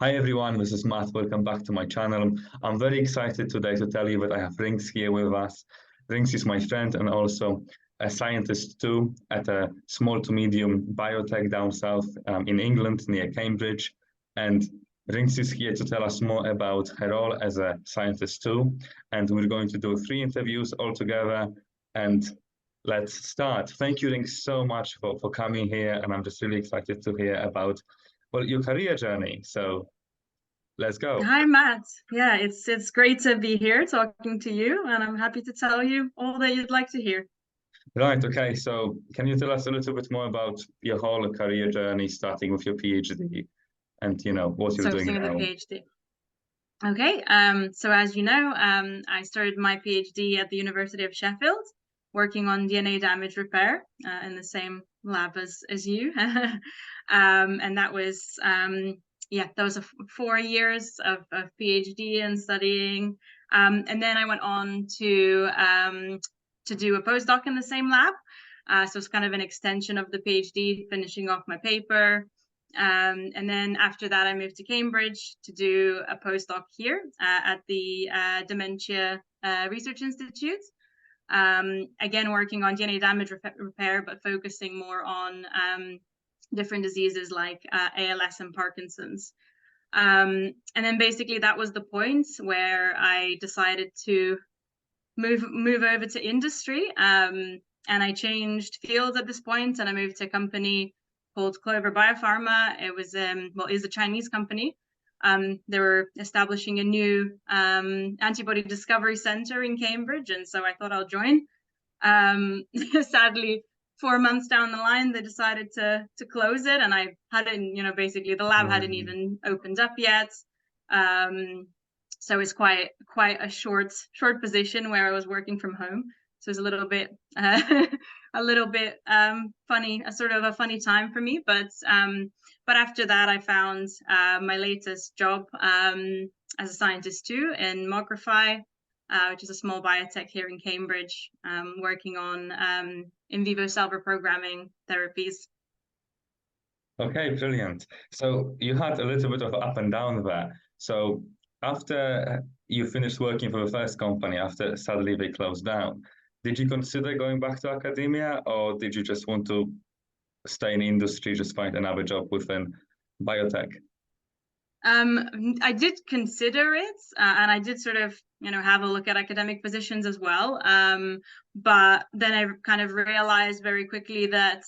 Hi everyone, this is Matt. Welcome back to my channel. I'm very excited today to tell you that I have Rings here with us. Rings is my friend and also a scientist too at a small to medium biotech down south in England near Cambridge. And Rings is here to tell us more about her role as a scientist too. And we're going to do 3 interviews all together. And let's start. Thank you, Rings, so much for coming here. And I'm just really excited to hear about your career journey. So let's go. Hi, Matt. Yeah, it's great to be here talking to you, and I'm happy to tell you all that you'd like to hear. Right, okay. So can you tell us a little bit more about your whole career journey, starting with your PhD and what you're So, doing starting with now? the PhD. Okay, so as you know, I started my PhD at the University of Sheffield, working on DNA damage repair in the same lab as you. And that was, that was 4 years of PhD and studying. And then I went on to do a postdoc in the same lab. So it's kind of an extension of the PhD, finishing off my paper. And then after that, I moved to Cambridge to do a postdoc here at the Dementia Research Institute. Again, working on DNA damage repair, but focusing more on different diseases like ALS and Parkinson's. And then basically that was the point where I decided to move over to industry. And I changed fields at this point, and I moved to a company called Clover Biopharma. It was is a Chinese company. They were establishing a new antibody discovery center in Cambridge, and so I thought I'll join. Sadly, 4 months down the line, they decided to close it, and I hadn't, basically the lab hadn't even opened up yet. So it's quite a short position where I was working from home. So it's a little bit funny, a sort of a funny time for me. But after that, I found my latest job as a scientist too in Mogrify, which is a small biotech here in Cambridge, working on in vivo cell reprogramming therapies. Okay, brilliant. So you had a little bit of up and down there. So after you finished working for the first company, after sadly they closed down, did you consider going back to academia, or did you just want to stay in industry, just find another job within biotech? I did consider it, and I did sort of, have a look at academic positions as well. But then I kind of realized very quickly that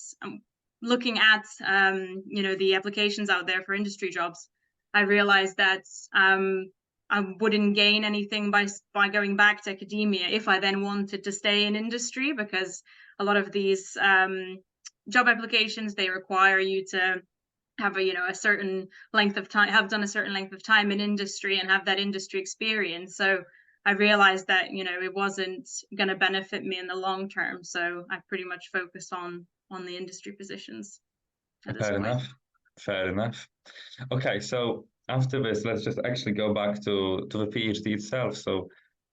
looking at, the applications out there for industry jobs, I realized that I wouldn't gain anything by going back to academia if I then wanted to stay in industry, because a lot of these job applications, they require you to have a certain length of time, have done a certain length of time in industry and have that industry experience. So I realized that it wasn't going to benefit me in the long term. So I pretty much focused on the industry positions at this point. Fair enough. Okay, so after this, let's just actually go back to the PhD itself. So,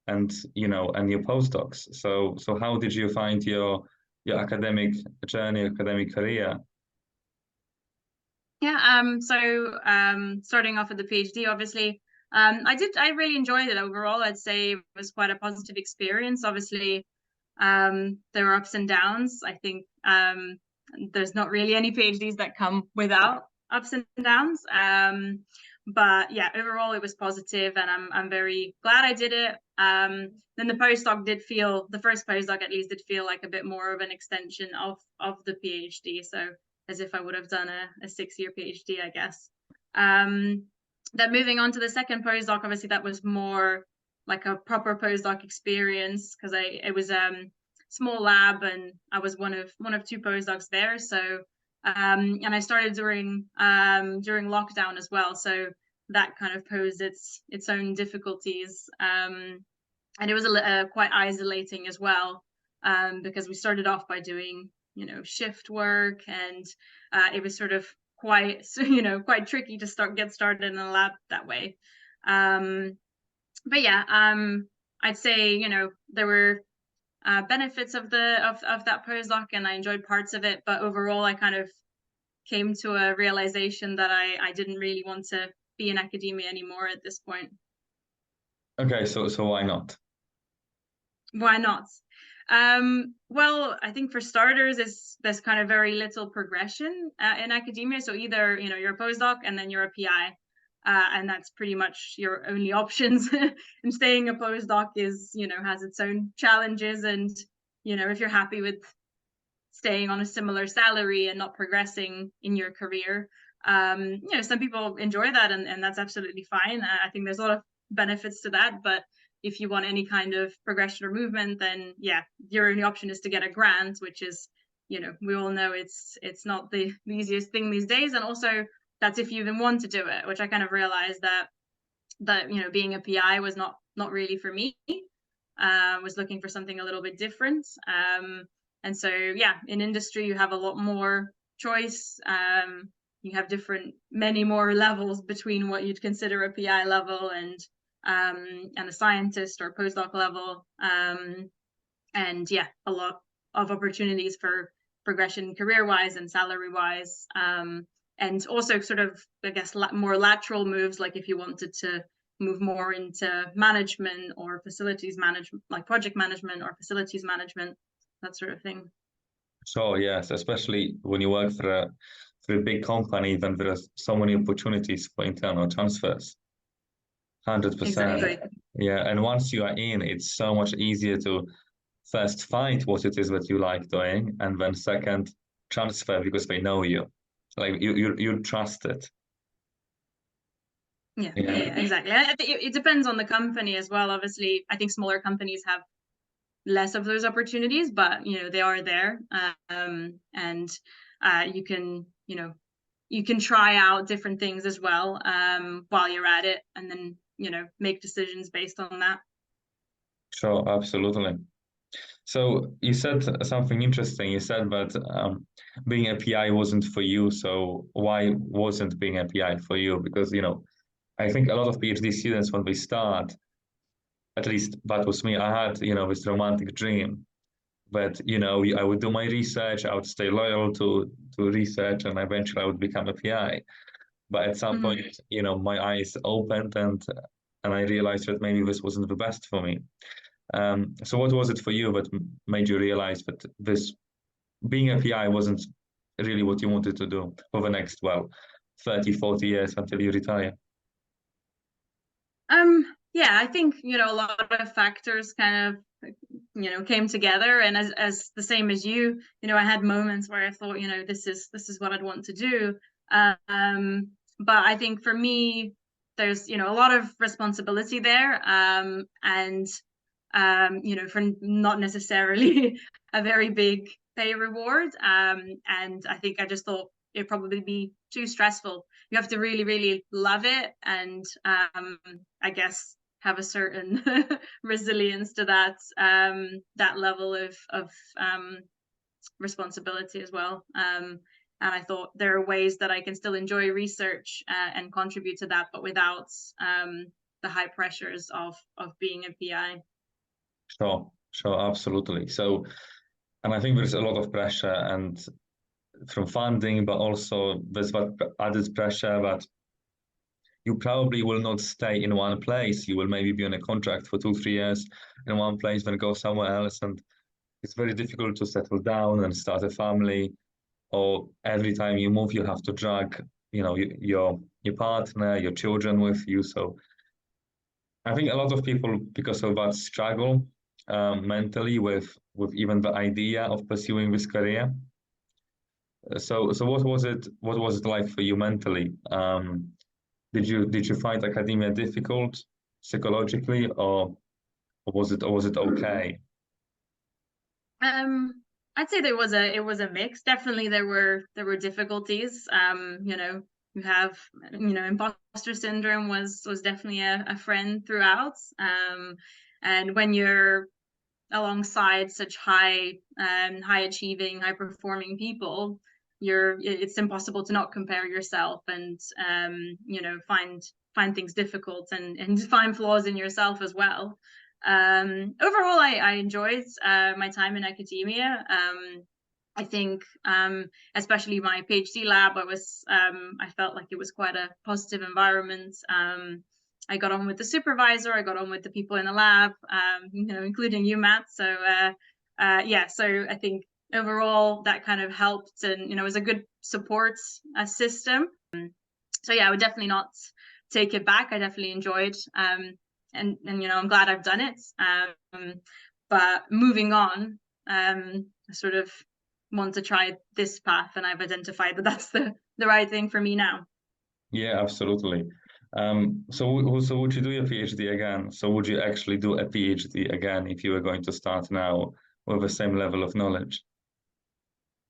and your postdocs. So how did you find your academic journey, academic career? Yeah, starting off with the PhD, obviously, I really enjoyed it overall. I'd say it was quite a positive experience. Obviously, there were ups and downs. I think there's not really any PhDs that come without ups and downs. But yeah, overall it was positive, and I'm very glad I did it. Then the postdoc the first postdoc at least did feel like a bit more of an extension of the PhD. So as if I would have done a 6-year PhD, I guess. Then moving on to the second postdoc, obviously that was more like a proper postdoc experience, because it was small lab, and I was one of 2 postdocs there. So and I started during lockdown as well, so that kind of posed its own difficulties, and it was quite isolating as well, because we started off by doing shift work, and it was sort of quite tricky to get started in a lab that way. But yeah, I'd say there were benefits of that postdoc, and I enjoyed parts of it, but overall I kind of came to a realization that I didn't really want to be in academia anymore at this point. Okay, so why not? Why not? Well, I think for starters, there's kind of very little progression in academia. So either, you know, you're a postdoc and then you're a PI, and that's pretty much your only options. And staying a postdoc is, you know, has its own challenges. And, you know, if you're happy with staying on a similar salary and not progressing in your career, you know, some people enjoy that, and that's absolutely fine. I think there's a lot of benefits to that, but if you want any kind of progression or movement, then yeah, your only option is to get a grant, which is, you know, we all know it's not the easiest thing these days. And also that's if you even want to do it, which I kind of realized that you know, being a PI was not really for me. Was looking for something a little bit different. And so yeah, in industry you have a lot more choice. You have many more levels between what you'd consider a PI level and a scientist or postdoc level, and yeah, a lot of opportunities for progression career-wise and salary-wise, and also sort of, I guess, more lateral moves, like if you wanted to move more into management or facilities management, like project management or facilities management, that sort of thing. So yes, especially when you work for a big company, then there are so many opportunities for internal transfers. 100%. Exactly. Yeah, and once you are in, it's so much easier to first find what it is that you like doing, and then second, transfer because they know you. Like you trust it. Yeah, exactly. It depends on the company as well. Obviously, I think smaller companies have less of those opportunities, but you know, they are there, and you can, you know, you can try out different things as well while you're at it, and then, you know, make decisions based on that. Sure, absolutely. So you said something interesting. You said that being a PI wasn't for you. So why wasn't being a PI for you? Because, you know, I think a lot of PhD students, when they start, at least that was me, I had, you know, this romantic dream that, you know, I would do my research, I would stay loyal to research, and eventually I would become a PI. But at some point, you know, my eyes opened, and I realized that maybe this wasn't the best for me. So what was it for you that made you realize that this being a PI wasn't really what you wanted to do for the next, well, 30, 40 years until you retire? Yeah, I think, you know, a lot of factors kind of, you know, came together, and as the same as you know, I had moments where I thought, you know, this is what I'd want to do. But I think for me, there's, you know, a lot of responsibility there, and you know, for not necessarily a very big pay reward. And I think I just thought it'd probably be too stressful. You have to really, really love it, and I guess have a certain resilience to that level of responsibility as well. And I thought there are ways that I can still enjoy research and contribute to that, but without the high pressures of being a PI. Sure, absolutely. So, and I think there's a lot of pressure, and from funding, but also there's that added pressure that you probably will not stay in one place. You will maybe be on a contract for 2, 3 years in one place, then go somewhere else, and it's very difficult to settle down and start a family. Or every time you move, you have to drag, you know, your partner, your children with you. So I think a lot of people, because of that, struggle mentally with even the idea of pursuing this career. So what was it like for you mentally? Did you find academia difficult psychologically, or was it okay? I'd say it was a mix. Definitely there were difficulties. You know, you have, you know, imposter syndrome was definitely a friend throughout. And when you're alongside such high achieving, high performing people, it's impossible to not compare yourself and you know, find things difficult and find flaws in yourself as well. Overall, I enjoyed my time in academia. I think, especially my PhD lab, I felt like it was quite a positive environment. I got on with the supervisor, I got on with the people in the lab, including you, Matt. So yeah, so I think overall that kind of helped, and it was a good support system. So yeah, I would definitely not take it back. I definitely enjoyed, and I'm glad I've done it. But moving on, I sort of want to try this path, and I've identified that that's the right thing for me now. Yeah, absolutely. So would you do your PhD again? So would you actually do a PhD again if you were going to start now with the same level of knowledge?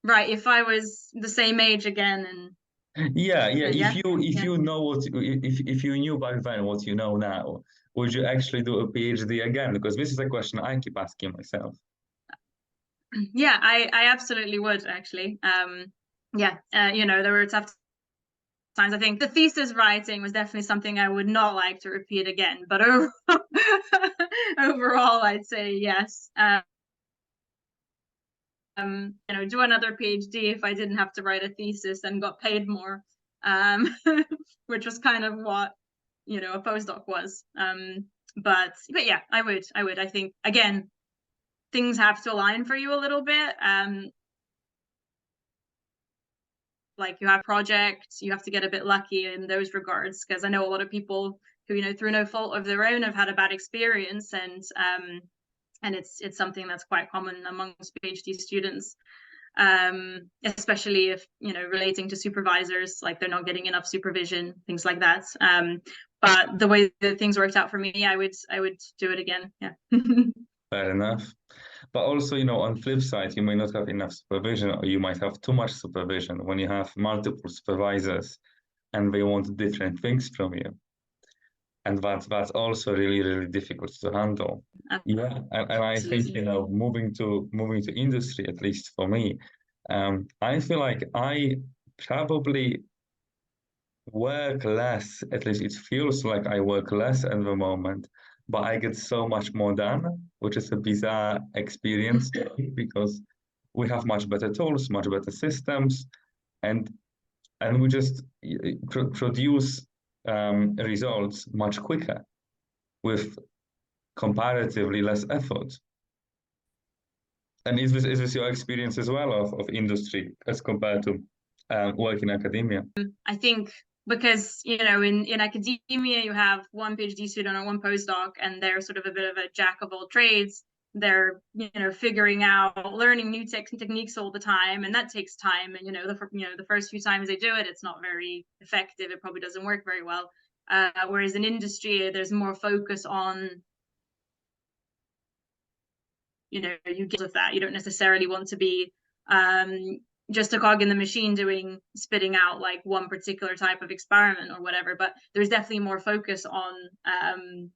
Right, if I was the same age again, and Yeah. yeah, If you know if you knew back then what you know now, would you actually do a PhD again? Because this is a question I keep asking myself. Yeah, I absolutely would actually. Yeah, there were tough times. I think the thesis writing was definitely something I would not like to repeat again, but overall, I'd say yes. Do another PhD if I didn't have to write a thesis and got paid more, which was kind of what a postdoc was. But yeah, I would. I think again, things have to align for you a little bit. Like you have projects, you have to get a bit lucky in those regards, because I know a lot of people who through no fault of their own have had a bad experience, and it's something that's quite common amongst PhD students, especially if relating to supervisors, like they're not getting enough supervision, things like that. But the way that things worked out for me, I would do it again. Yeah. Fair enough. But also, on flip side, you may not have enough supervision, or you might have too much supervision when you have multiple supervisors and they want different things from you. And that's also really, really difficult to handle. Yeah, and I think, moving to industry, at least for me, I feel like I probably work less, at least it feels like I work less at the moment, but I get so much more done, which is a bizarre experience because we have much better tools, much better systems, and we just produce results much quicker with comparatively less effort. And is this your experience as well of industry as compared to work in academia? I think because in academia you have one PhD student or one postdoc, and they're sort of a bit of a jack of all trades. They're figuring out, learning new techniques all the time, and that takes time. And the first few times they do it, it's not very effective. It probably doesn't work very well. Whereas in industry, there's more focus on you get with that. You don't necessarily want to be just a cog in the machine spitting out like one particular type of experiment or whatever, but there's definitely more focus on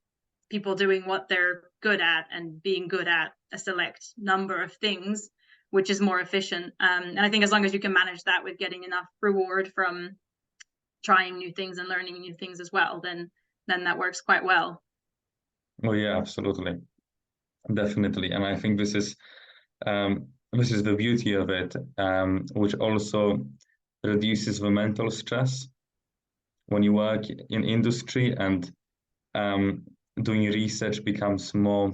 people doing what they're good at and being good at a select number of things, which is more efficient. And I think as long as you can manage that with getting enough reward from trying new things and learning new things as well, then that works quite well. Oh yeah, absolutely. Definitely. And I think this is the beauty of it, which also reduces the mental stress when you work in industry, and doing research becomes more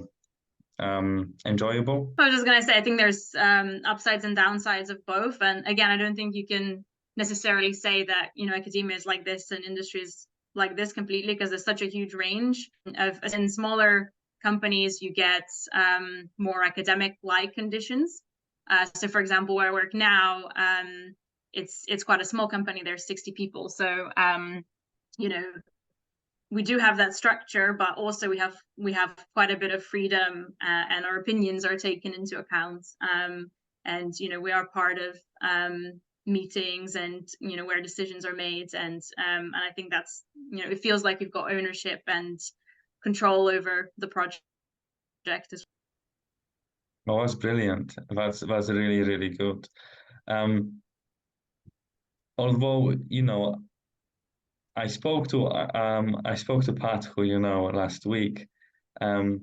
enjoyable. I was just going to say, I think there's upsides and downsides of both. And again, I don't think you can necessarily say that, academia is like this and industry is like this completely, because there's such a huge range of, in smaller companies, you get more academic-like conditions. So for example, where I work now, it's quite a small company. There's 60 people. So, we do have that structure, but also we have quite a bit of freedom, and our opinions are taken into account. And we are part of meetings, and where decisions are made, and I think that's it feels like we've got ownership and control over the project as well. Oh, that's brilliant. That's really, really good. Although I spoke to Pat, who last week, and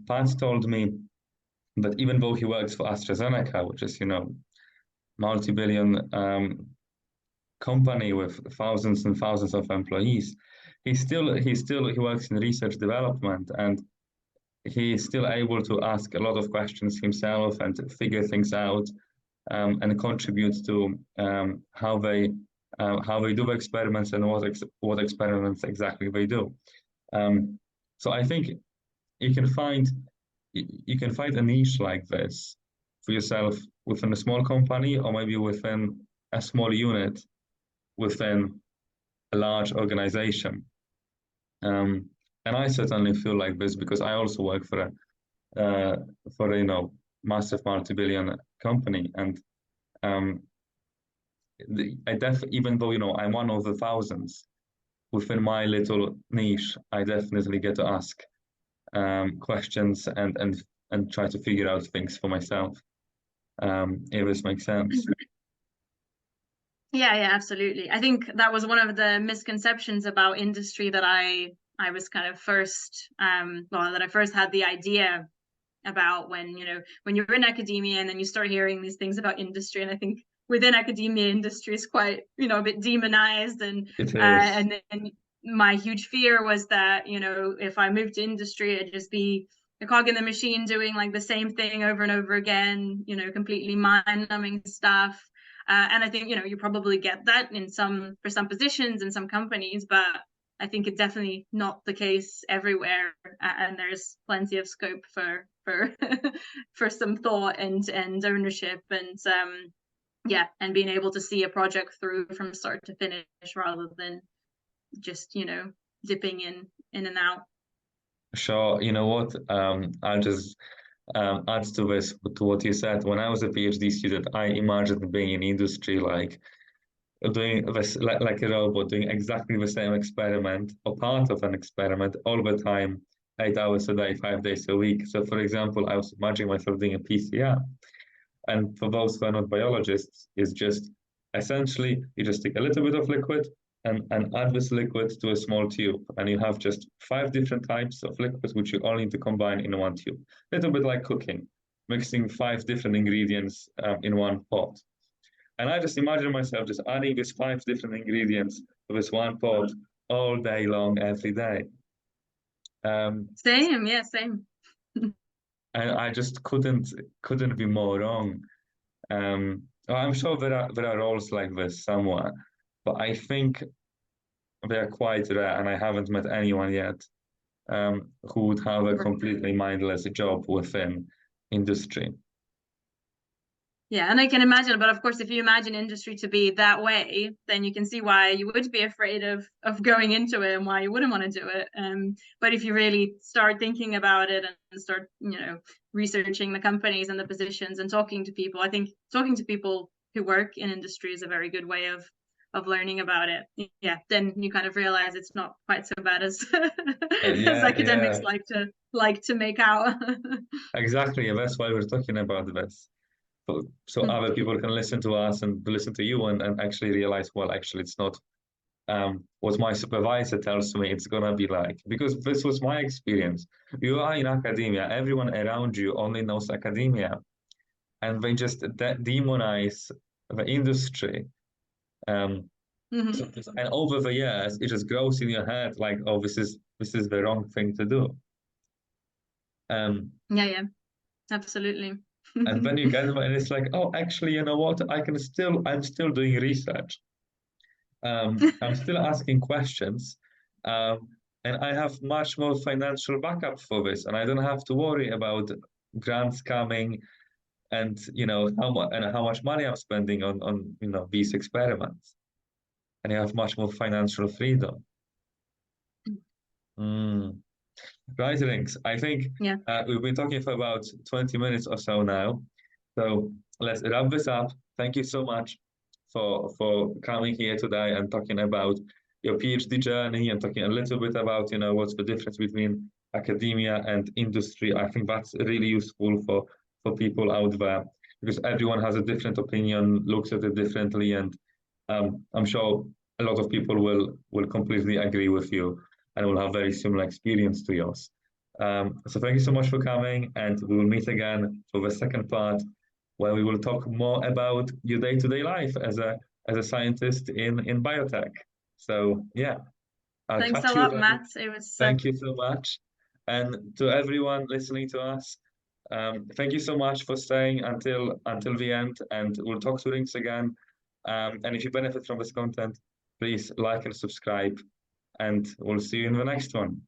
Pat told me that even though he works for AstraZeneca, which is multi-billion company with thousands and thousands of employees, he works in research development, and he's still able to ask a lot of questions himself and figure things out, and contribute to how they do experiments and what experiments exactly they do. So I think you can find a niche like this for yourself within a small company, or maybe within a small unit within a large organization. And I certainly feel like this because I also work for a massive multi-billion company, and even though I'm one of the thousands within my little niche, I definitely get to ask questions and try to figure out things for myself. If this makes sense. Yeah, absolutely. I think that was one of the misconceptions about industry that I was kind of first that I first had the idea about when you're in academia and then you start hearing these things about industry, and I think within academia, industry is quite a bit demonized, and then my huge fear was that if I moved to industry, I'd just be a cog in the machine doing like the same thing over and over again, completely mind-numbing stuff. And I think you probably get that for some positions in some companies, but I think it's definitely not the case everywhere, and there's plenty of scope for for some thought and ownership, and and being able to see a project through from start to finish rather than just dipping in and out. Sure. You know what? I'll just add to this, to what you said. When I was a PhD student, I imagined being in industry like doing this like a robot, doing exactly the same experiment or part of an experiment all the time, 8 hours a day, 5 days a week. So for example, I was imagining myself doing a PCR. And for those who are not biologists, it's just essentially you just take a little bit of liquid and add this liquid to a small tube, and you have just 5 different types of liquids which you all need to combine in one tube. A little bit like cooking, mixing 5 different ingredients in one pot. And I just imagine myself just adding these 5 different ingredients to this one pot all day long, every day. Same, yeah, same. And I just couldn't be more wrong. I'm sure there are roles like this somewhere, but I think they are quite rare, and I haven't met anyone yet who would have a completely mindless job within industry. Yeah, and I can imagine, but of course, if you imagine industry to be that way, then you can see why you would be afraid of going into it and why you wouldn't want to do it. But if you really start thinking about it and start, researching the companies and the positions and talking to people, I think talking to people who work in industry is a very good way of learning about it. Yeah, then you kind of realize it's not quite so bad as as academics like to make out. Exactly, and that's why we're talking about this. So other people can listen to us and listen to you and actually realize, well, actually, it's not what my supervisor tells me it's going to be like. Because this was my experience. You are in academia. Everyone around you only knows academia. And they just demonize the industry. And over the years, it just grows in your head like, oh, this is the wrong thing to do. Yeah, absolutely. And then you get them and it's like, oh, actually, you know what? I'm still doing research. I'm still asking questions. And I have much more financial backup for this. And I don't have to worry about grants coming and how much money I'm spending on these experiments. And you have much more financial freedom. Right, Rinks. I think we've been talking for about 20 minutes or so now. So let's wrap this up. Thank you so much for coming here today and talking about your PhD journey and talking a little bit about, what's the difference between academia and industry. I think that's really useful for people out there because everyone has a different opinion, looks at it differently, and I'm sure a lot of people will completely agree with you and will have very similar experience to yours. So thank you so much for coming, and we will meet again for the second part where we will talk more about your day-to-day life as a scientist in biotech. So yeah, I'll Thanks catch a you lot, then. Matt. It was Thank you so much. And to everyone listening to us, thank you so much for staying until the end, and we'll talk to Rinks again. And if you benefit from this content, please like and subscribe, and we'll see you in the next one.